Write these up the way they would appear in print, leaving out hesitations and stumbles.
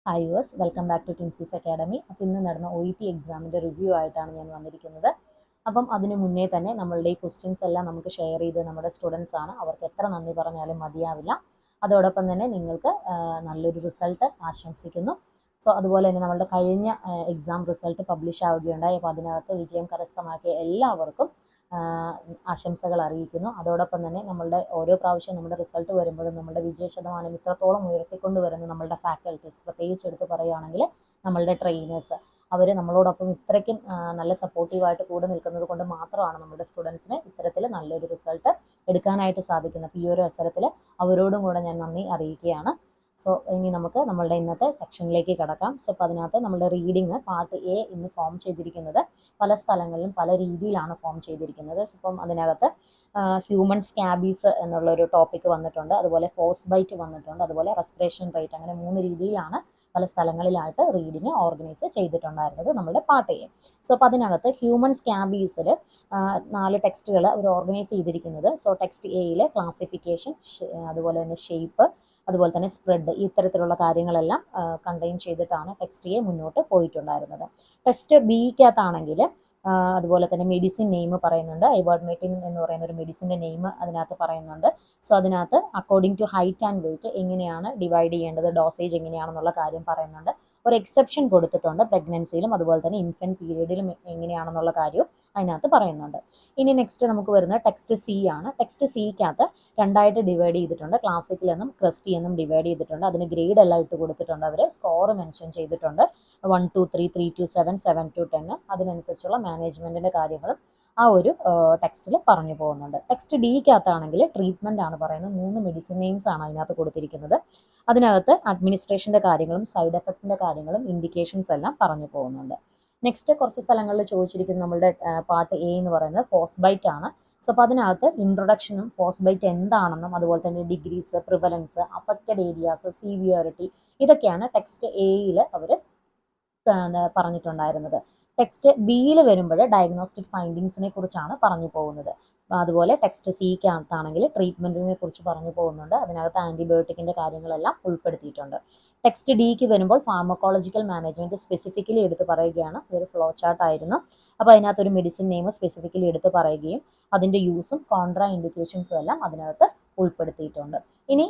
Hi viewers, welcome back to TINCYS Academy. അപ്പോൾ ഇന്ന് നടന്ന OET എക്സാമിൻ്റെ റിവ്യൂ ആയിട്ടാണ് ഞാൻ വന്നിരിക്കുന്നത്. അപ്പം അതിന് മുന്നേ തന്നെ നമ്മളുടെ ഈ ക്വസ്റ്റ്യൻസ് എല്ലാം നമുക്ക് ഷെയർ ചെയ്ത് നമ്മുടെ സ്റ്റുഡൻസ് ആണ്, അവർക്ക് എത്ര നന്ദി പറഞ്ഞാലും മതിയാവില്ല. അതോടൊപ്പം തന്നെ നിങ്ങൾക്ക് നല്ലൊരു റിസൾട്ട് ആശംസിക്കുന്നു. സോ അതുപോലെ തന്നെ നമ്മളുടെ കഴിഞ്ഞ എക്സാം റിസൾട്ട് പബ്ലിഷ് ആവുകയുണ്ടായി. അപ്പോൾ അതിനകത്ത് വിജയം കരസ്ഥമാക്കിയ എല്ലാവർക്കും ആശംസകൾ അറിയിക്കുന്നു. അതോടൊപ്പം തന്നെ നമ്മളുടെ ഓരോ പ്രാവശ്യം നമ്മുടെ റിസൾട്ട് വരുമ്പോഴും നമ്മുടെ വിജയ ശതമാനം ഇത്രത്തോളം ഉയർത്തിക്കൊണ്ട് വരുന്ന നമ്മളുടെ ഫാക്കൽറ്റീസ്, പ്രത്യേകിച്ച് എടുത്ത് പറയുകയാണെങ്കിൽ നമ്മളുടെ ട്രെയിനേഴ്സ്, അവർ നമ്മളോടൊപ്പം ഇത്രയ്ക്കും നല്ല സപ്പോർട്ടീവായിട്ട് കൂടെ നിൽക്കുന്നത് കൊണ്ട് മാത്രമാണ് നമ്മുടെ സ്റ്റുഡൻസിന് ഇത്തരത്തിൽ നല്ലൊരു റിസൾട്ട് എടുക്കാനായിട്ട് സാധിക്കുന്നത്. അപ്പോൾ ഈ ഒരു അവസരത്തിൽ അവരോടും കൂടെ ഞാൻ നന്ദി അറിയിക്കുകയാണ്. സോ ഇനി നമുക്ക് നമ്മളുടെ ഇന്നത്തെ സെക്ഷനിലേക്ക് കടക്കാം. സോ അപ്പോൾ അതിനകത്ത് നമ്മുടെ റീഡിങ് പാർട്ട് എ ഇന്ന് ഫോം ചെയ്തിരിക്കുന്നത് പല സ്ഥലങ്ങളിലും പല രീതിയിലാണ് ഫോം ചെയ്തിരിക്കുന്നത്. ഇപ്പം അതിനകത്ത് ഹ്യൂമൻ സ്കാബീസ് എന്നുള്ളൊരു ടോപ്പിക്ക് വന്നിട്ടുണ്ട്, അതുപോലെ ഫോഴ്സ് ബൈറ്റ് വന്നിട്ടുണ്ട്, അതുപോലെ റെസ്പിറേഷൻ റേറ്റ്, അങ്ങനെ 3 രീതിയിലാണ് പല സ്ഥലങ്ങളിലായിട്ട് റീഡിങ് ഓർഗനൈസ് ചെയ്തിട്ടുണ്ടായിരുന്നത് നമ്മുടെ പാർട്ട് എ. സോ അപ്പോൾ അതിനകത്ത് ഹ്യൂമൻ സ്കാബീസിൽ 4 ടെക്സ്റ്റുകൾ അവർ ഓർഗനൈസ് ചെയ്തിരിക്കുന്നത്. സോ ടെക്സ്റ്റ് എയിൽ ക്ലാസിഫിക്കേഷൻ, അതുപോലെ തന്നെ ഷേപ്പ്, അതുപോലെ തന്നെ സ്പ്രെഡ്, ഇത്തരത്തിലുള്ള കാര്യങ്ങളെല്ലാം കണ്ടെയ്ൻ ചെയ്തിട്ടാണ് ടെക്സ്റ്റ് എ മുന്നോട്ട് പോയിട്ടുണ്ടായിരുന്നത്. ടെക്സ്റ്റ് ബിക്കകത്താണെങ്കിൽ അതുപോലെ തന്നെ മെഡിസിൻ നെയിം പറയുന്നുണ്ട്. ഐബോഡ്മേറ്റിൻ എന്ന് പറയുന്ന ഒരു മെഡിസിൻ്റെ നെയിം അതിനകത്ത് പറയുന്നുണ്ട്. സോ അതിനകത്ത് according to height and weight എങ്ങനെയാണ് ഡിവൈഡ് ചെയ്യേണ്ടത്, ഡോസേജ് എങ്ങനെയാണെന്നുള്ള കാര്യം പറയുന്നുണ്ട്. ഒരു എക്സെപ്ഷൻ കൊടുത്തിട്ടുണ്ട്, പ്രഗ്നൻസിയിലും അതുപോലെ തന്നെ ഇൻഫൻറ്റ് പീരീഡിലും എങ്ങനെയാണെന്നുള്ള കാര്യവും അതിനകത്ത് പറയുന്നുണ്ട്. ഇനി നെക്സ്റ്റ് നമുക്ക് വരുന്നത് ടെക്സ്റ്റ് സി ആണ്. ടെക്സ്റ്റ് സിക്കകത്ത് 2ആയിട്ട് ഡിവൈഡ് ചെയ്തിട്ടുണ്ട്, ക്ലാസിക്കൽ എന്നും ക്രിസ്റ്റി എന്നും ഡിവൈഡ് ചെയ്തിട്ടുണ്ട്. അതിന് ഗ്രേഡ് എല്ലാം ഇട്ട് കൊടുത്തിട്ടുണ്ട്, അവർ സ്കോർ മെൻഷൻ ചെയ്തിട്ടുണ്ട്. 1 to 3, 3 to 7, 7 to 10, അതിനനുസരിച്ചുള്ള മാനേജ്മെൻറ്റിൻ്റെ കാര്യങ്ങളും ആ ഒരു ടെക്സ്റ്റിൽ പറഞ്ഞു പോകുന്നുണ്ട്. ടെക്സ്റ്റ് ഡിക്കകത്താണെങ്കിൽ ട്രീറ്റ്മെൻ്റ് ആണ് പറയുന്നത്. 3 മെഡിസിൻ നെയിംസ് ആണ് അതിനകത്ത് കൊടുത്തിരിക്കുന്നത്. അതിനകത്ത് അഡ്മിനിസ്ട്രേഷൻ്റെ കാര്യങ്ങളും സൈഡ് എഫക്റ്റിൻ്റെ കാര്യങ്ങളും ഇൻഡിക്കേഷൻസ് എല്ലാം പറഞ്ഞു പോകുന്നുണ്ട്. നെക്സ്റ്റ് കുറച്ച് സ്ഥലങ്ങളിൽ ചോദിച്ചിരിക്കുന്നത് നമ്മളുടെ പാർട്ട് എ എന്ന് പറയുന്നത് ഫോഴ്സ് ബൈറ്റ് ആണ്. സോ അപ്പോൾ അതിനകത്ത് ഇൻട്രൊഡക്ഷനും ഫോഴ്സ് ബൈറ്റ് എന്താണെന്നും അതുപോലെ തന്നെ degrees, prevalence, affected areas, severity, ഇതൊക്കെയാണ് ടെക്സ്റ്റ് എയിൽ അവർ പറഞ്ഞിട്ടുണ്ടായിരുന്നത്. ടെക്സ്റ്റ് ബിയിൽ വരുമ്പോൾ ഡയഗ്നോസ്റ്റിക് ഫൈൻഡിങ്സിനെ കുറിച്ചാണ് പറഞ്ഞു പോകുന്നത്. അതുപോലെ ടെക്സ്റ്റ് സിക്കകത്താണെങ്കിൽ ട്രീറ്റ്മെൻറ്റിനെ കുറിച്ച് പറഞ്ഞു പോകുന്നുണ്ട്. അതിനകത്ത് ആൻറ്റിബയോട്ടിക്കിൻ്റെ കാര്യങ്ങളെല്ലാം ഉൾപ്പെടുത്തിയിട്ടുണ്ട്. ടെക്സ്റ്റ് ഡിക്ക് വരുമ്പോൾ ഫാർമക്കോളജിക്കൽ മാനേജ്മെൻറ്റ് സ്പെസിഫിക്കലി എടുത്ത് പറയുകയാണ്. ഇതൊരു ഫ്ലോ ചാർട്ട് ആയിരുന്നു. അപ്പോൾ അതിനകത്തൊരു മെഡിസിൻ നെയിം സ്പെസിഫിക്കലി എടുത്ത് പറയുകയും അതിൻ്റെ യൂസും കോൺട്രാ ഇൻഡിക്കേഷൻസും എല്ലാം അതിനകത്ത് ഉൾപ്പെടുത്തിയിട്ടുണ്ട്. ഇനി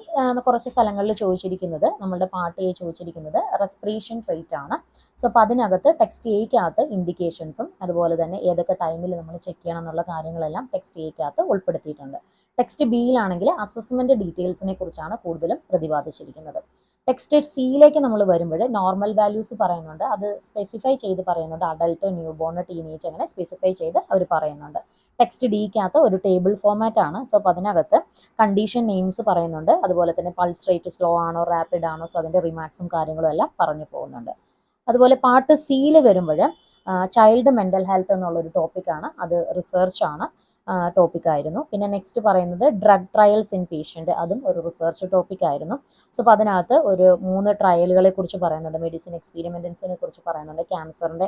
കുറച്ച് സ്ഥലങ്ങളിൽ ചോദിച്ചിരിക്കുന്നത്, നമ്മളുടെ പാർട്ട് എ ചോദിച്ചിരിക്കുന്നത് റെസ്പിറേഷൻ റേറ്റ് ആണ്. സോ അപ്പോൾ അതിനകത്ത് ടെക്സ്റ്റ് എക്കകത്ത് ഇൻഡിക്കേഷൻസും അതുപോലെ തന്നെ ഏതൊക്കെ ടൈമിൽ നമ്മൾ ചെക്ക് ചെയ്യണം എന്നുള്ള കാര്യങ്ങളെല്ലാം ടെക്സ്റ്റ് എക്കകത്ത് ഉൾപ്പെടുത്തിയിട്ടുണ്ട്. ടെക്സ്റ്റ് ബിയിലാണെങ്കിൽ അസസ്മെൻറ്റ് ഡീറ്റെയിൽസിനെ കുറിച്ചാണ് കൂടുതലും പ്രതിപാദിച്ചിരിക്കുന്നത്. ടെക്സ്റ്റ് സിയിലേക്ക് നമ്മൾ വരുമ്പോൾ നോർമൽ വാല്യൂസ് പറയുന്നുണ്ട്, അത് സ്പെസിഫൈ ചെയ്ത് പറയുന്നുണ്ട്. അഡൾട്ട്, ന്യൂബോൺ, ടീനേജ്, അങ്ങനെ സ്പെസിഫൈ ചെയ്ത് അവർ പറയുന്നുണ്ട്. ടെക്സ്റ്റ് ഡിക്കകത്ത് ഒരു ടേബിൾ ഫോമാറ്റ് ആണ്. സോ അപ്പോൾ അതിനകത്ത് കണ്ടീഷൻ നെയിംസ് പറയുന്നുണ്ട്, അതുപോലെ തന്നെ പൾസ് റേറ്റ് സ്ലോ ആണോ റാപ്പിഡ് ആണോ, സോ അതിൻ്റെ റിമാർക്സും കാര്യങ്ങളും എല്ലാം പറഞ്ഞു പോകുന്നുണ്ട്. അതുപോലെ പാർട്ട് സിയിൽ വരുമ്പോൾ ചൈൽഡ് മെൻ്റൽ ഹെൽത്ത് എന്നുള്ളൊരു ടോപ്പിക്കാണ്, അത് റിസർച്ചാണ് ടോപ്പിക്കായിരുന്നു. പിന്നെ നെക്സ്റ്റ് പറയുന്നത് ഡ്രഗ് ട്രയൽസ് ഇൻ പേഷ്യൻ്റ്, അതും ഒരു റിസർച്ച് ടോപ്പിക്കായിരുന്നു. സോ അപ്പോൾ അതിനകത്ത് ഒരു 3 ട്രയലുകളെ കുറിച്ച് പറയുന്നുണ്ട്, മെഡിസിൻ എക്സ്പീരിമെൻറ്റ്സിനെ കുറിച്ച് പറയുന്നുണ്ട്, ക്യാൻസറിൻ്റെ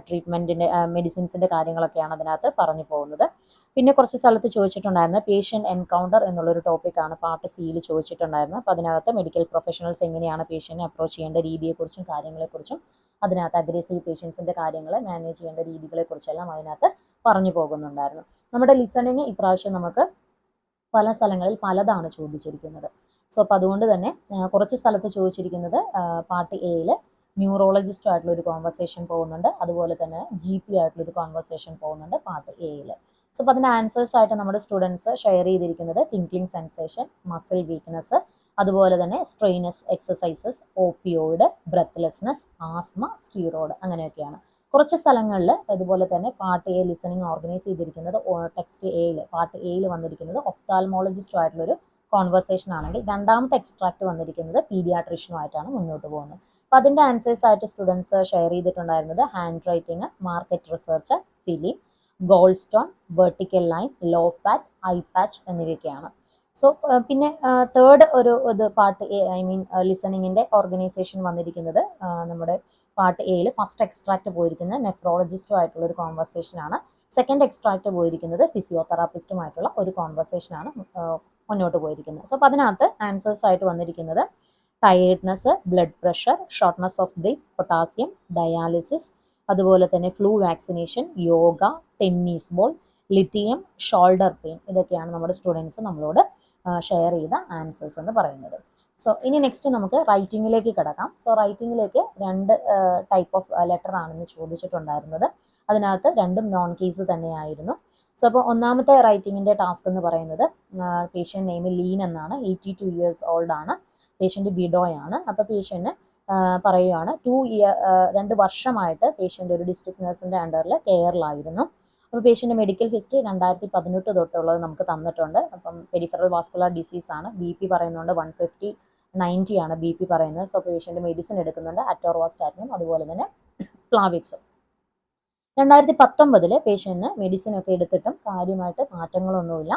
ട്രീറ്റ്മെൻറ്റിൻ്റെ മെഡിസിൻസിൻ്റെ കാര്യങ്ങളൊക്കെയാണ് അതിനകത്ത് പറഞ്ഞു പോകുന്നത്. പിന്നെ കുറച്ച് സ്ഥലത്ത് ചോദിച്ചിട്ടുണ്ടായിരുന്നത് പേഷ്യൻ്റ് എൻകൗണ്ടർ എന്നുള്ളൊരു ടോപ്പിക്കാണ് പാർട്ട് സിയിൽ ചോദിച്ചിട്ടുണ്ടായിരുന്നത്. അപ്പോൾ അതിനകത്ത് മെഡിക്കൽ പ്രൊഫഷണൽസ് എങ്ങനെയാണ് പേഷ്യൻറ്റിനെ അപ്രോച്ച് ചെയ്യേണ്ട രീതിയെക്കുറിച്ചും കാര്യങ്ങളെക്കുറിച്ചും, അതിനകത്ത് അഗ്രസീവ് പേഷ്യൻസിൻ്റെ കാര്യങ്ങൾ മാനേജ് ചെയ്യേണ്ട രീതികളെക്കുറിച്ചെല്ലാം അതിനകത്ത് പറഞ്ഞു പോകുന്നുണ്ടായിരുന്നു. നമ്മുടെ ലിസണിങ് ഇപ്രാവശ്യം നമുക്ക് പല സ്ഥലങ്ങളിൽ പലതാണ് ചോദിച്ചിരിക്കുന്നത്. സോ അപ്പോൾ അതുകൊണ്ട് തന്നെ കുറച്ച് സ്ഥലത്ത് ചോദിച്ചിരിക്കുന്നത് പാർട്ട് എയിൽ ന്യൂറോളജിസ്റ്റുമായിട്ടുള്ള ഒരു കോൺവെർസേഷൻ പോകുന്നുണ്ട്, അതുപോലെ തന്നെ GP ആയിട്ടുള്ളൊരു കോൺവെർസേഷൻ പോകുന്നുണ്ട് പാർട്ട് എയിൽ. സോ അപ്പോൾ അതിൻ്റെ ആൻസേഴ്സ് ആയിട്ട് നമ്മുടെ സ്റ്റുഡൻസ് ഷെയർ ചെയ്തിരിക്കുന്നത് ടിങ്ക്ലിംഗ് സെൻസേഷൻ, മസിൽ വീക്ക്നെസ്, അതുപോലെ തന്നെ strenuous exercises, opioid, breathlessness, asthma, steroid, അങ്ങനെയൊക്കെയാണ്. കുറച്ച് സ്ഥലങ്ങളിൽ ഇതുപോലെ തന്നെ പാർട്ട് എ ലിസണിങ് ഓർഗനൈസ് ചെയ്തിരിക്കുന്നത് ടെക്സ്റ്റ് എയിൽ, പാർട്ട് എയിൽ വന്നിരിക്കുന്നത് ഒഫ്താൽമോളജിസ്റ്റുമായിട്ടുള്ളൊരു കോൺവെർസേഷൻ ആണെങ്കിൽ രണ്ടാമത്തെ എക്സ്ട്രാക്ട് വന്നിരിക്കുന്നത് പീഡിയാട്രീഷ്യനുമായിട്ടാണ് മുന്നോട്ട് പോകുന്നത്. അപ്പോൾ അതിൻ്റെ ആൻസേഴ്സ് ആയിട്ട് സ്റ്റുഡൻസ് ഷെയർ ചെയ്തിട്ടുണ്ടായിരുന്നത് hand writing, market research, film, gall stone, vertical line, low fat, eye patch എന്നിവയൊക്കെയാണ്. സോ പിന്നെ തേർഡ് ഒരു ഇത് പാർട്ട് എ, ഐ മീൻ ലിസണിങ്ങിൻ്റെ ഓർഗനൈസേഷൻ വന്നിരിക്കുന്നത് നമ്മുടെ പാർട്ട് എയിൽ ഫസ്റ്റ് എക്സ്ട്രാക്ട് പോയിരിക്കുന്നത് നെഫ്രോളജിസ്റ്റുമായിട്ടുള്ളൊരു കോൺവെർസേഷനാണ്. സെക്കൻഡ് എക്സ്ട്രാക്ട് പോയിരിക്കുന്നത് ഫിസിയോതെറാപ്പിസ്റ്റുമായിട്ടുള്ള ഒരു കോൺവെർസേഷനാണ് മുന്നോട്ട് പോയിരിക്കുന്നത്. സോ അപ്പോൾ അതിനകത്ത് ആൻസേഴ്സ് ആയിട്ട് വന്നിരിക്കുന്നത് tiredness, blood pressure, shortness of breath, potassium, dialysis, അതുപോലെ തന്നെ flu vaccination, yoga, tennis ball, lithium, shoulder pain. ഇതൊക്കെയാണ് നമ്മുടെ സ്റ്റുഡൻസ് നമ്മളോട് ഷെയർ ചെയ്ത ആൻസേഴ്സ് എന്ന് പറയുന്നത്. സോ ഇനി നെക്സ്റ്റ് നമുക്ക് റൈറ്റിങ്ങിലേക്ക് കിടക്കാം. സോ റൈറ്റിങ്ങിലേക്ക് 2 ടൈപ്പ് ഓഫ് ലെറ്റർ ആണെന്ന് ചോദിച്ചിട്ടുണ്ടായിരുന്നത്. അതിനകത്ത് രണ്ടും നോൺ കേസ് തന്നെയായിരുന്നു. സോ അപ്പോൾ ഒന്നാമത്തെ റൈറ്റിങ്ങിൻ്റെ ടാസ്ക് എന്ന് പറയുന്നത് പേഷ്യൻ്റ് നെയിം ലീൻ എന്നാണ്, 82 years ഓൾഡ് ആണ്, പേഷ്യൻ്റ് വിഡോയാണ്. അപ്പോൾ പേഷ്യൻ്റ് പറയുകയാണ് 2 വർഷമായിട്ട് പേഷ്യൻ്റ് ഒരു ഡിസ്ട്രിക്ട് നഴ്സിൻ്റെ അണ്ടറിൽ കെയറിലായിരുന്നു. അപ്പോൾ പേഷ്യൻ്റ് മെഡിക്കൽ ഹിസ്റ്ററി 2018 തൊട്ടുള്ളത് നമുക്ക് തന്നിട്ടുണ്ട്. അപ്പം പെരിഫറൽ വാസ്കുലർ ഡിസീസ് ആണ്, BP പറയുന്നുണ്ട് 150/90 ആണ് BP പറയുന്നത്. സോ പേഷ്യൻ്റ് മെഡിസിൻ എടുക്കുന്നുണ്ട്, അറ്റോർവാസ്റ്റാറ്റിനും അതുപോലെ തന്നെ പ്ലാവിക്സും. 2019 പേഷ്യൻറ്റിന് മെഡിസിനൊക്കെ എടുത്തിട്ടും കാര്യമായിട്ട് മാറ്റങ്ങളൊന്നുമില്ല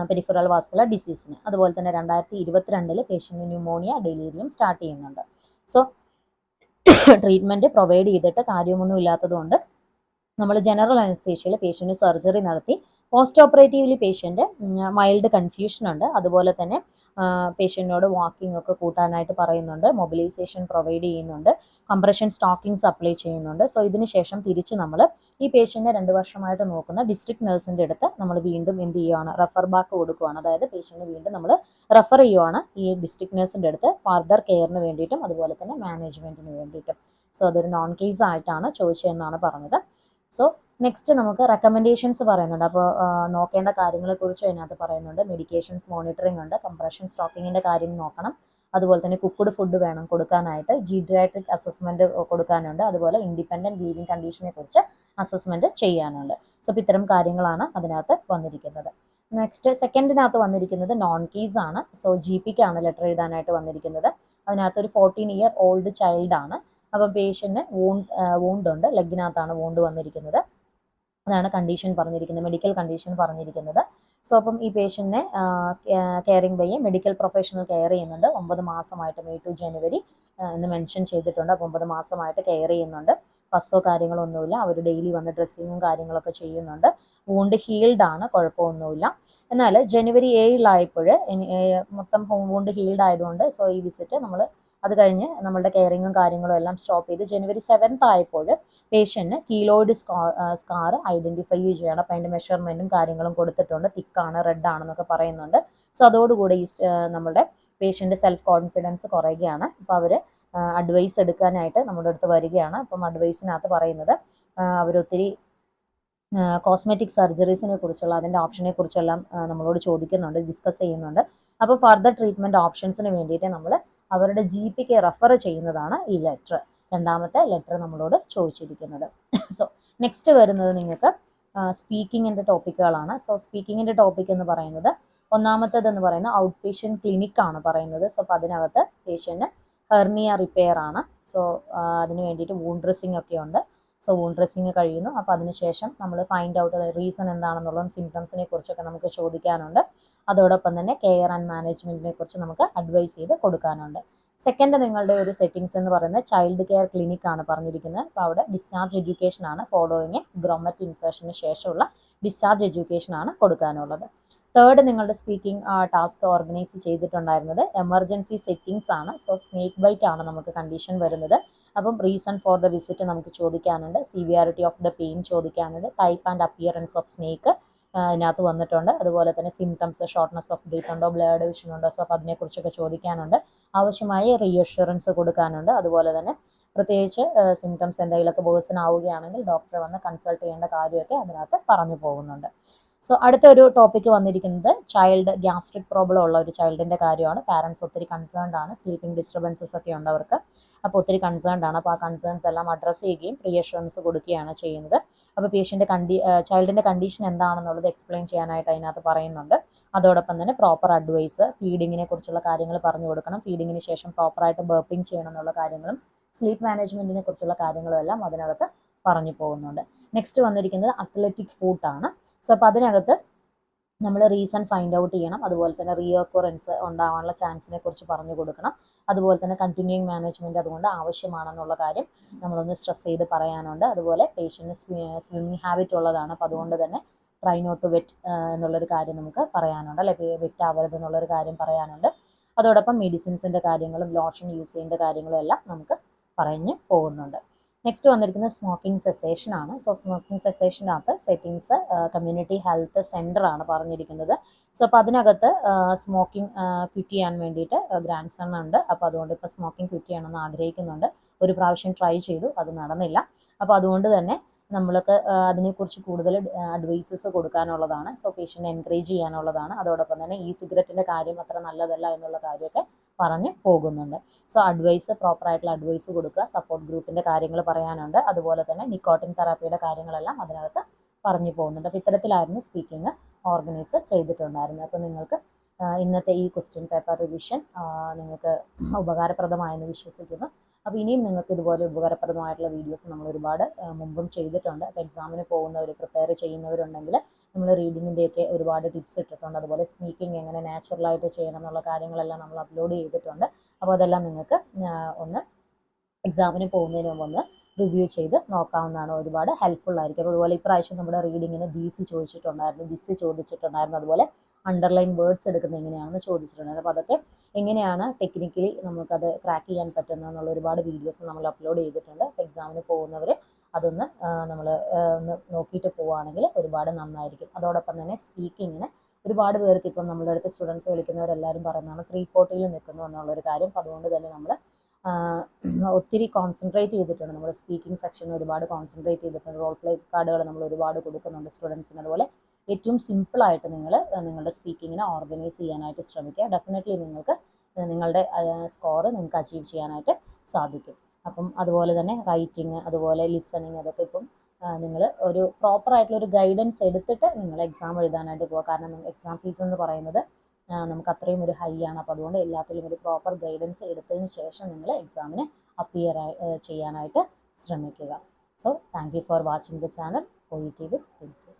പെരിഫറൽ വാസ്കുലർ ഡിസീസിന്. അതുപോലെ തന്നെ 2022 പേഷ്യൻറ്റ് ന്യൂമോണിയ, ഡെലീരിയം സ്റ്റാർട്ട് ചെയ്യുന്നുണ്ട്. സോ ട്രീറ്റ്മെൻറ്റ് പ്രൊവൈഡ് ചെയ്തിട്ട് കാര്യമൊന്നും ഇല്ലാത്തതുകൊണ്ട് നമ്മൾ ജനറൽ അനസ്തേഷ്യയിൽ പേഷ്യൻറ്റ് സർജറി നടത്തി. Post operatively patient mild confusion ഉണ്ട്. അതുപോലെ തന്നെ പേഷ്യൻറ്റിനോട് വാക്കിംഗ് ഒക്കെ കൂട്ടാനായിട്ട് പറയുന്നുണ്ട്, മൊബിലൈസേഷൻ പ്രൊവൈഡ് ചെയ്യുന്നുണ്ട്, കംപ്രഷൻ സ്റ്റോക്കിങ്സ് അപ്ലൈ ചെയ്യുന്നുണ്ട്. സോ ഇതിന് ശേഷം തിരിച്ച് നമ്മൾ ഈ പേഷ്യൻറ്റിനെ 2 വർഷമായിട്ട് നോക്കുന്ന ഡിസ്ട്രിക്ട് നഴ്സിൻ്റെ അടുത്ത് നമ്മൾ വീണ്ടും എന്ത് ചെയ്യുകയാണ്, റെഫർ ബാക്ക് കൊടുക്കുകയാണ്. അതായത് പേഷ്യൻറ്റിനെ വീണ്ടും നമ്മൾ റെഫർ ചെയ്യുവാണ് ഈ ഡിസ്ട്രിക്ട് നഴ്സിൻ്റെ അടുത്ത് ഫർദർ കെയറിന് വേണ്ടിയിട്ടും അതുപോലെ തന്നെ മാനേജ്മെൻറ്റിന് വേണ്ടിയിട്ടും. സോ അതൊരു നോൺ കേസ് ആയിട്ടാണ് ചോദിച്ചതെന്നാണ് പറഞ്ഞത്. സോ നെക്സ്റ്റ് നമുക്ക് റെക്കമെൻഡേഷൻസ് പറയുന്നുണ്ട്. അപ്പോൾ നോക്കേണ്ട കാര്യങ്ങളെക്കുറിച്ച് അതിനകത്ത് പറയുന്നുണ്ട്. മെഡിക്കേഷൻസ് മോണിറ്ററിംഗ് ഉണ്ട്, കംപ്രഷൻ സ്റ്റോക്കിങ്ങിൻ്റെ കാര്യം നോക്കണം, അതുപോലെ തന്നെ കുക്ക്ഡ് ഫുഡ് വേണം കൊടുക്കാനായിട്ട്, ജീഡിയാട്രിക് അസസ്മെൻറ്റ് കൊടുക്കാനുണ്ട്, അതുപോലെ ഇൻഡിപെൻഡൻറ്റ് ലീവിങ് കണ്ടീഷനെ കുറിച്ച് അസസ്മെൻറ്റ് ചെയ്യാനുണ്ട്. സോ അപ്പോൾ ഇത്തരം കാര്യങ്ങളാണ് അതിനകത്ത് വന്നിരിക്കുന്നത്. നെക്സ്റ്റ് സെക്കൻഡിനകത്ത് വന്നിരിക്കുന്നത് നോൺ കേസ് ആണ്. സോ GPക്കാണ് ലെറ്റർ എഴുതാനായിട്ട് വന്നിരിക്കുന്നത്. അതിനകത്ത് ഒരു 14 year ഓൾഡ് ചൈൽഡാണ്. അപ്പോൾ പേഷ്യൻറ്റിന് വൂണ്ട് ഉണ്ട്, ലെഗിനകത്താണ് വൂണ്ട് വന്നിരിക്കുന്നത്. അതാണ് കണ്ടീഷൻ പറഞ്ഞിരിക്കുന്നത്, മെഡിക്കൽ കണ്ടീഷൻ പറഞ്ഞിരിക്കുന്നത്. സോ അപ്പം ഈ പേഷ്യൻറ്റിനെ caring by medical professional care ചെയ്യുന്നുണ്ട്. 9 മാസമായിട്ട് മെയ് ടു ജനുവരി എന്ന് മെൻഷൻ ചെയ്തിട്ടുണ്ട്. അപ്പോൾ 9 മാസമായിട്ട് കെയർ ചെയ്യുന്നുണ്ട്. ഫസ്സോ കാര്യങ്ങളൊന്നുമില്ല, അവർ ഡെയിലി വന്ന് ഡ്രസ്സിങ്ങും കാര്യങ്ങളൊക്കെ ചെയ്യുന്നുണ്ട്. വൂണ്ട് ഹീൽഡ് ആണ്, കുഴപ്പമൊന്നുമില്ല. എന്നാൽ ജനുവരി 7 മൊത്തം വൂണ്ട് ഹീൽഡ് ആയതുകൊണ്ട് സോ ഈ വിസിറ്റ് നമ്മൾ അത് കഴിഞ്ഞ് നമ്മളുടെ കെയറിങ്ങും കാര്യങ്ങളും എല്ലാം സ്റ്റോപ്പ് ചെയ്ത് ജനുവരി 7 ആയപ്പോൾ പേഷ്യൻറ്റിന് കീലോയിഡ് സ്കാർ ഐഡൻറ്റിഫൈ ചെയ്യണം. അപ്പോൾ അതിൻ്റെ മെഷർമെൻറ്റും കാര്യങ്ങളും കൊടുത്തിട്ടുണ്ട്, തിക്കാണ്, റെഡ് ആണെന്നൊക്കെ പറയുന്നുണ്ട്. സോ അതോടുകൂടി നമ്മുടെ പേഷ്യൻ്റ് സെൽഫ് കോൺഫിഡൻസ് കുറയുകയാണ്. അപ്പോൾ അവർ അഡ്വൈസ് എടുക്കാനായിട്ട് നമ്മുടെ അടുത്ത് വരികയാണ്. അപ്പം അഡ്വൈസിനകത്ത് പറയുന്നത് അവരൊത്തിരി കോസ്മെറ്റിക് സർജറീസിനെ കുറിച്ചുള്ള അതിൻ്റെ ഓപ്ഷനെ കുറിച്ചെല്ലാം നമ്മളോട് ചോദിക്കുന്നുണ്ട്, ഡിസ്കസ് ചെയ്യുന്നുണ്ട്. അപ്പോൾ ഫർദർ ട്രീറ്റ്മെൻറ്റ് ഓപ്ഷൻസിന് വേണ്ടിയിട്ട് നമ്മൾ അവരുടെ GPക്ക് റെഫർ ചെയ്യുന്നതാണ് ഈ ലെറ്റർ, രണ്ടാമത്തെ ലെറ്റർ നമ്മളോട് ചോദിച്ചിരിക്കുന്നത്. സോ നെക്സ്റ്റ് വരുന്നത് നിങ്ങൾക്ക് സ്പീക്കിങ്ങിൻ്റെ ടോപ്പിക്കുകളാണ്. സോ സ്പീക്കിങ്ങിൻ്റെ ടോപ്പിക് എന്ന് പറയുന്നത് ഒന്നാമത്തേതെന്ന് പറയുന്നത് ഔട്ട് പേഷ്യൻറ്റ് ക്ലിനിക്കാണ് പറയുന്നത്. സോ അപ്പോൾ അതിനകത്ത് പേഷ്യൻറ്റ് ഹെർണിയ റിപ്പയർ ആണ്. സോ അതിന് വേണ്ടിയിട്ട് വൂണ്ട് ഡ്രസ്സിങ് ഒക്കെ ഉണ്ട്. സോ വൂണ്ട് ഡ്രസ്സിങ് കഴിയുന്നു. അപ്പോൾ അതിനുശേഷം നമ്മൾ ഫൈൻഡ് ഔട്ട് റീസൺ എന്താണെന്നുള്ളതും സിംറ്റംസിനെ കുറിച്ചൊക്കെ നമുക്ക് ചോദിക്കാനുണ്ട്. അതോടൊപ്പം തന്നെ കെയർ ആൻഡ് മാനേജ്മെൻറ്റിനെ കുറിച്ച് നമുക്ക് അഡ്വൈസ് ചെയ്ത് കൊടുക്കാനുണ്ട്. സെക്കൻഡ് നിങ്ങളുടെ ഒരു സെറ്റിങ്സ് എന്ന് പറയുന്നത് ചൈൽഡ് കെയർ ക്ലിനിക് ആണ് പറഞ്ഞിരിക്കുന്നത്. അപ്പോൾ അവിടെ ഡിസ്ചാർജ് എഡ്യൂക്കേഷൻ ആണ്, ഫോളോയിങ് ഗ്രോമറ്റ് ഇൻസേർഷന് ശേഷമുള്ള ഡിസ്ചാർജ് എഡ്യൂക്കേഷൻ ആണ് കൊടുക്കാനുള്ളത്. തേർഡ് നിങ്ങളുടെ സ്പീക്കിംഗ് ടാസ്ക് ഓർഗനൈസ് ചെയ്തിട്ടുണ്ടായിരുന്നത് എമർജൻസി സെറ്റിങ്സ് ആണ്. സോ സ്നേക്ക് ബൈറ്റ് ആണ് നമുക്ക് കണ്ടീഷൻ വരുന്നത്. അപ്പം റീസൺ ഫോർ ദ വിസിറ്റ് നമുക്ക് ചോദിക്കാനുണ്ട്, സിവിയാരിറ്റി ഓഫ് ദ പെയിൻ ചോദിക്കാനുണ്ട്, type and appearance of snake അതിനകത്ത് വന്നിട്ടുണ്ട്. അതുപോലെ തന്നെ സിംറ്റംസ്, ഷോർട്ട്നെസ് ഓഫ് ബ്രീത്ത് ഉണ്ടോ, ബ്ലഡ് വിഷൻ ഉണ്ടോ, സോ അപ്പോൾ അതിനെക്കുറിച്ചൊക്കെ ചോദിക്കാനുണ്ട്. ആവശ്യമായ റീഅഷ്വറൻസ് കൊടുക്കാനുണ്ട്. അതുപോലെ തന്നെ പ്രത്യേകിച്ച് സിംറ്റംസ് എന്തെങ്കിലുമൊക്കെ വേഴ്സൺ ആവുകയാണെങ്കിൽ ഡോക്ടറെ വന്ന് കൺസൾട്ട് ചെയ്യേണ്ട കാര്യമൊക്കെ അതിനകത്ത് പറഞ്ഞു പോകുന്നുണ്ട്. സോ അടുത്തൊരു ടോപ്പിക്ക് വന്നിരിക്കുന്നത് ചൈൽഡ് ഗ്യാസ്ട്രിക് പ്രോബ്ലം ഉള്ള ഒരു ചൈൽഡിൻ്റെ കാര്യമാണ്. പാരൻസ് ഒത്തിരി കൺസേൺഡ് ആണ്, സ്ലീപ്പിംഗ് ഡിസ്റ്റർബൻസസ് ഒക്കെ ഉണ്ട് അവർക്ക്. അപ്പോൾ ഒത്തിരി കൺസേൺഡ് ആണ്. അപ്പോൾ ആ കൺസേൺസ് എല്ലാം അഡ്രസ്സ് ചെയ്യുകയും റീഅഷ്വറൻസ് കൊടുക്കുകയാണ് ചെയ്യുന്നത്. അപ്പോൾ പേഷ്യൻ്റെ ചൈൽഡിൻ്റെ കണ്ടീഷൻ എന്താണെന്നുള്ളത് എക്സ്പ്ലെയിൻ ചെയ്യാനായിട്ട് അതിനകത്ത് പറയുന്നുണ്ട്. അതോടൊപ്പം തന്നെ പ്രോപ്പർ അഡ്വൈസ്, ഫീഡിങ്ങിനെ കുറിച്ചുള്ള കാര്യങ്ങൾ പറഞ്ഞു കൊടുക്കണം, ഫീഡിങ്ങിന് ശേഷം പ്രോപ്പറായിട്ട് ബർപ്പിംഗ് ചെയ്യണം എന്നുള്ള കാര്യങ്ങളും സ്ലീപ്പ് മാനേജ്മെൻറ്റിനെ കുറിച്ചുള്ള കാര്യങ്ങളും എല്ലാം അതിനകത്ത് പറഞ്ഞു പോകുന്നുണ്ട്. നെക്സ്റ്റ് വന്നിരിക്കുന്നത് അത്ലറ്റിക് ഫുഡാണ്. സോ അപ്പോൾ അതിനകത്ത് നമ്മൾ റീസൺ ഫൈൻഡ് ഔട്ട് ചെയ്യണം. അതുപോലെ തന്നെ റീഅക്കറൻസ് ഉണ്ടാകാനുള്ള ചാൻസിനെ കുറിച്ച് പറഞ്ഞു കൊടുക്കണം. അതുപോലെ തന്നെ കണ്ടിന്യൂയിങ് മാനേജ്മെൻറ്റ് അതുകൊണ്ട് ആവശ്യമാണെന്നുള്ള കാര്യം നമ്മളൊന്ന് സ്ട്രെസ് ചെയ്ത് പറയാനുണ്ട്. അതുപോലെ പേഷ്യൻറ്റ് സ്വിമ്മിങ് ഹാബിറ്റ് ഉള്ളതാണ്. അപ്പോൾ അതുകൊണ്ട് തന്നെ ട്രൈ നോട്ട് ടു വെറ്റ് എന്നുള്ളൊരു കാര്യം നമുക്ക് പറയാനുണ്ട്, അല്ലെ വെറ്റ് ആവരുത് എന്നുള്ളൊരു കാര്യം പറയാനുണ്ട്. അതോടൊപ്പം മെഡിസിൻസിൻ്റെ കാര്യങ്ങളും ലോഷൻ യൂസ് ചെയ്യേണ്ട കാര്യങ്ങളും എല്ലാം നമുക്ക് പറഞ്ഞു പോകുന്നുണ്ട്. നെക്സ്റ്റ് വന്നിരിക്കുന്നത് സ്മോക്കിംഗ് സെസേഷൻ ആണ്. സോ സ്മോക്കിംഗ് സെസേഷനകത്ത് സെറ്റിങ്സ് കമ്മ്യൂണിറ്റി ഹെൽത്ത് സെൻ്റർ ആണ് പറഞ്ഞിരിക്കുന്നത്. സോ അപ്പോൾ അതിനകത്ത് സ്മോക്കിംഗ് ക്വിറ്റ് ചെയ്യാൻ വേണ്ടിയിട്ട് ഗ്രാൻഡ് സൺ ഉണ്ട്. അപ്പോൾ അതുകൊണ്ട് ഇപ്പോൾ സ്മോക്കിംഗ് ക്വിറ്റ് ചെയ്യണമെന്ന് ആഗ്രഹിക്കുന്നുണ്ട്. ഒരു പ്രാവശ്യം ട്രൈ ചെയ്തു, അത് നടന്നില്ല. അപ്പോൾ അതുകൊണ്ട് തന്നെ നമ്മൾക്ക് അതിനെക്കുറിച്ച് കൂടുതൽ അഡ്വൈസസ് കൊടുക്കാനുള്ളതാണ്. സോ പേഷ്യൻറ്റിനെ എൻകറേജ് ചെയ്യാനുള്ളതാണ്. അതോടൊപ്പം തന്നെ ഈ സിഗരറ്റിൻ്റെ കാര്യം അത്ര നല്ലതല്ല എന്നുള്ള കാര്യമൊക്കെ പറഞ്ഞ് പോകുന്നുണ്ട്. സോ പ്രോപ്പറായിട്ടുള്ള അഡ്വൈസ് കൊടുക്കുക. സപ്പോർട്ട് ഗ്രൂപ്പിൻ്റെ കാര്യങ്ങൾ പറയാനുണ്ട്. അതുപോലെ തന്നെ നിക്കോട്ടിൻ തെറാപ്പിയുടെ കാര്യങ്ങളെല്ലാം അതിനകത്ത് പറഞ്ഞു പോകുന്നുണ്ട്. അപ്പോൾ ഇത്തരത്തിലായിരുന്നു സ്പീക്കിംഗ് ഓർഗനൈസ് ചെയ്തിട്ടുണ്ടായിരുന്നത്. അപ്പോൾ നിങ്ങൾക്ക് ഇന്നത്തെ ഈ ക്വസ്റ്റ്യൻ പേപ്പർ റിവിഷൻ നിങ്ങൾക്ക് ഉപകാരപ്രദമായെന്ന് വിശ്വസിക്കുന്നു. അപ്പോൾ ഇനിയും നിങ്ങൾക്ക് ഇതുപോലെ ഉപകാരപ്രദമായിട്ടുള്ള വീഡിയോസ് നമ്മൾ ഒരുപാട് മുമ്പും ചെയ്തിട്ടുണ്ട്. അപ്പോൾ എക്സാമിന് പോകുന്നവർ പ്രിപ്പയർ ചെയ്യുന്നവരുണ്ടെങ്കിൽ നമ്മൾ റീഡിങ്ങിൻ്റെയൊക്കെ ഒരുപാട് ടിപ്സ് ഇട്ടിട്ടുണ്ട്. അതുപോലെ സ്പീക്കിംഗ് എങ്ങനെ നാച്ചുറലായിട്ട് ചെയ്യണം എന്നുള്ള കാര്യങ്ങളെല്ലാം നമ്മൾ അപ്ലോഡ് ചെയ്തിട്ടുണ്ട്. അപ്പോൾ അതെല്ലാം നിങ്ങൾക്ക് ഒന്ന് എക്സാമിന് പോകുന്നതിന് മുമ്പ് ഒന്ന് റിവ്യൂ ചെയ്ത് നോക്കാവുന്നതാണ്. ഒരുപാട് ഹെൽപ്ഫുൾ ആയിരിക്കും. അപ്പോൾ അതുപോലെ ഇപ്രാവശ്യം നമ്മുടെ റീഡിങ്ങിന് ദിസ് ചോദിച്ചിട്ടുണ്ടായിരുന്നു. അതുപോലെ അണ്ടർലൈൻ വേർഡ്സ് എടുക്കുന്നത് എങ്ങനെയാണെന്ന് ചോദിച്ചിട്ടുണ്ടായിരുന്നു. അപ്പോൾ അതൊക്കെ എങ്ങനെയാണ് ടെക്നിക്കലി നമുക്കത് ക്രാക്ക് ചെയ്യാൻ പറ്റുന്നത് എന്നുള്ള ഒരുപാട് വീഡിയോസ് നമ്മൾ അപ്ലോഡ് ചെയ്തിട്ടുണ്ട്. അപ്പോൾ എക്സാമിന് പോകുന്നവർ അതൊന്ന് നമ്മൾ ഒന്ന് നോക്കിയിട്ട് പോവുകയാണെങ്കിൽ ഒരുപാട് നന്നായിരിക്കും. അതോടൊപ്പം തന്നെ സ്പീക്കിങ്ങിന് ഒരുപാട് പേർക്ക് ഇപ്പം നമ്മുടെ അടുത്ത് സ്റ്റുഡൻസ് വിളിക്കുന്നവരെല്ലാവരും പറയുന്നതാണ് 340 നിൽക്കുന്നു എന്നുള്ളൊരു കാര്യം. അപ്പോൾ അതുകൊണ്ട് തന്നെ നമ്മൾ ഒത്തിരി കോൺസെൻട്രേറ്റ് ചെയ്തിട്ടുണ്ട്. നമ്മൾ സ്പീക്കിംഗ് സെക്ഷനിൽ ഒരുപാട് കോൺസെൻട്രേറ്റ് ചെയ്തിട്ടുണ്ട്. റോൾ പ്ലേ കാർഡുകൾ നമ്മൾ ഒരുപാട് കൊടുക്കുന്നുണ്ട് സ്റ്റുഡൻസിന്. അതുപോലെ ഏറ്റവും സിമ്പിളായിട്ട് നിങ്ങളുടെ സ്പീക്കിങ്ങിനെ ഓർഗനൈസ് ചെയ്യാനായിട്ട് ശ്രമിക്കുക. ഡെഫിനറ്റ്ലി നിങ്ങൾക്ക് നിങ്ങളുടെ സ്കോർ നിങ്ങൾക്ക് അച്ചീവ് ചെയ്യാനായിട്ട് സാധിക്കും. അപ്പം അതുപോലെ തന്നെ റൈറ്റിംഗ്, അതുപോലെ ലിസണിങ്, അതൊക്കെ ഇപ്പം നിങ്ങൾ ഒരു പ്രോപ്പറായിട്ടുള്ളൊരു ഗൈഡൻസ് എടുത്തിട്ട് നിങ്ങൾ എക്സാം എഴുതാനായിട്ട് പോകുക. കാരണം എക്സാം ഫീസ് എന്ന് പറയുന്നത് നമുക്ക് അത്രയും ഒരു ഹൈ ആണ്. അപ്പോൾ അതുകൊണ്ട് എല്ലാത്തിലും ഒരു പ്രോപ്പർ ഗൈഡൻസ് എടുത്തതിന് ശേഷം നിങ്ങൾ എക്സാമിന് അപ്പിയർ ചെയ്യാനായിട്ട് ശ്രമിക്കുക. So thank you for watching the channel OET with TINCY.